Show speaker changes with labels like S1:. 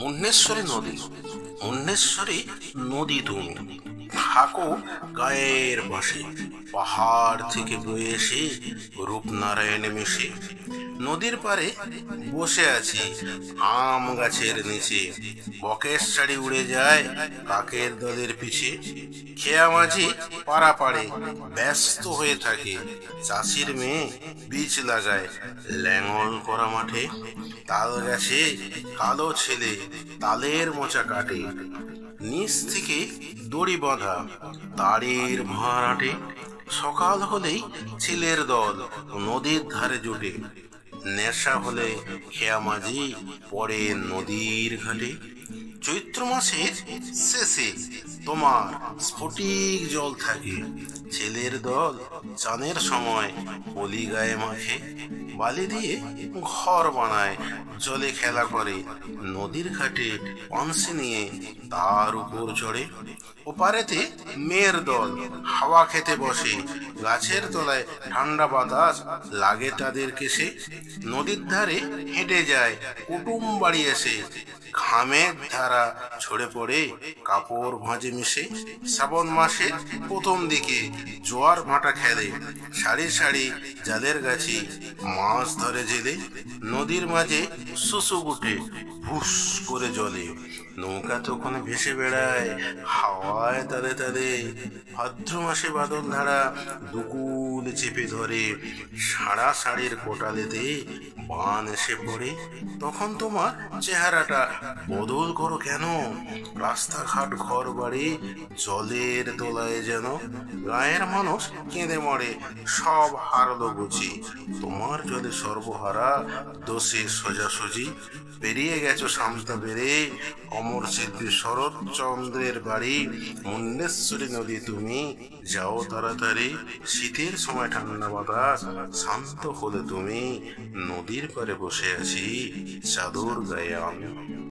S1: মুন্নেশ্বরী নদী। মুন্নেশ্বরী নদী তুমি থাকো গায়ের পাশে, পাহাড় থেকে বয়ে এসে রূপনারায়ণে মিশে। নদীর পারে বসে আছি আম গাছের নিচে, বকের শাড়ি উড়ে যায় কাকের দলের পিছে। খেয়া মাঝি পাড়া পাড়ে ব্যস্ত হয়ে থাকে, চাষির মেয়ে বীজ লাগায় ল্যাঙল করা মাঠে। তাল গাছে কালো ছেলে তালের মোচা কাটে, নিচ থেকে দড়ি বাঁধা তারের ভাঁড় আটে। সকাল হলেই ছেলের দল নদীর ধারে জোটে, নেশা হলে খেয়া মাঝি পড়ে নদীর ঘাটে। চৈত্র মাসের শেষে তোমার স্ফটিক জল থাকে, ছেলের দল চানের সময় পলি গায়ে মাখে। বালি দিয়ে ঘর বানায়, জলে খেলা করে, নদীর ঘাটে পানসি নিয়ে তার উপর চড়ে। ওপারেতে মেয়ের দল হাওয়া খেতে বসে, গাছের তলায় ঠান্ডা বাতাস লাগে তাদের কেশে। নদীর ধারে হেঁটে যায় কুটুম বাড়ি এসে, ঘামের ধারা ছড়ে পড়ে কাপড় ভাঁজে মিশে। শ্রাবণ মাসের প্রথম দিকে জোয়ার ভাটা খেলে, সারি সারি জালের গাছি মাছ ধরে জেলে। নদীর মাঝে শুশু উঠে ভুস করে জলে, নৌকা তখন ভেসে বেড়ায় হাওয়ায় তালে তালে। ভাদ্র মাসে বাদল ধারা দুকুল চেপে ধরে, সারা শাড়ির কোটালেতে বান এসে পড়ে। তখন তোমার চেহারাটা বদল করো কেন, রাস্তাঘাট ঘর বাড়ি জলের দোলায় যেন। গায়ের মানুষ কেঁদে মরে সব হারলো বুঝি, তোমার জলে সর্বহারা দোষে সোজাসুজি। পেরিয়ে গেছো সামতা বেড়ে অমর শিল্পী শরৎচন্দ্রের বাড়ি। মুন্নেশ্বরী নদী তুমি যাও তাড়াতাড়ি, শীতের সময় ঠান্ডা বাতাস শান্ত হলে তুমি। নদীর পারে বসে আছি চাদর গায়ে আমি।